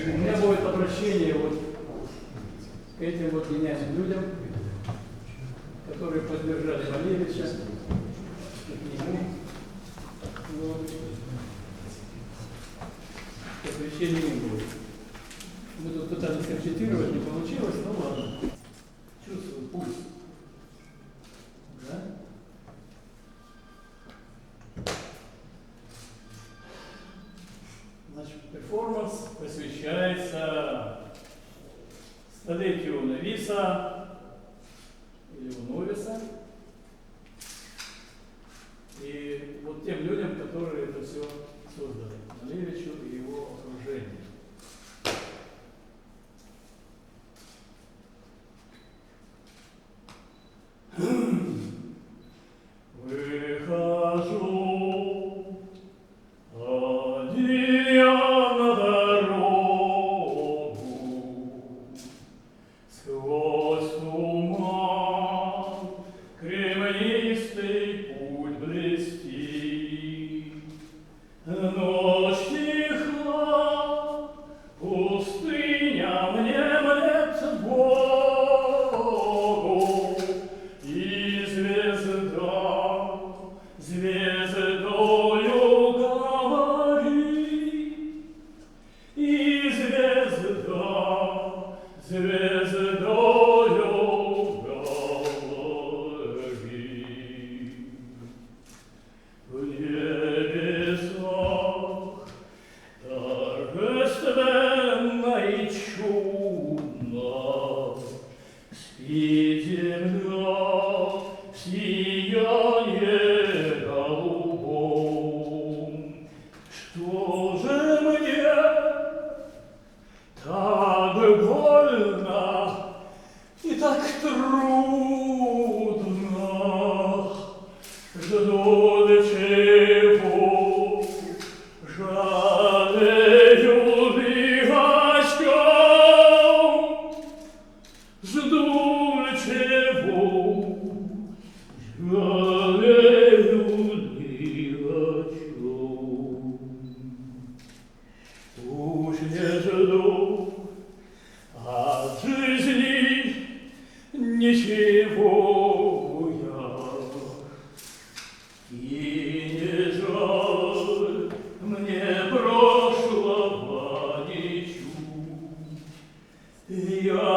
У меня будет обращение вот к этим вот гениальным людям, которые поддержали Малевича, к нему. Вот. Посвящение не будет. Мы тут пытались концентрировать, не получилось, ну ладно. Чувствую пульс. Да? Значит, перформанс посвящается столетию Новиса или Новиса. И вот тем людям, которые это все создали, Малевичу и его окружению. Выхожу, один я на дорогу, сквозь туман кремнистый путь блестит. Ночь тиха, пустыня внемлет Богу, и звездою говорит, и звездою говорит. В небесах торжественно и чудно спит земля в сиянии голубом. Что же мне так больно и так трудно? Жду ли чего, жалею ли очков? Жду ли чего, жалею ли очков? Уж не жду от жизни ничего я, и не жаль мне прошлого ничуть. Я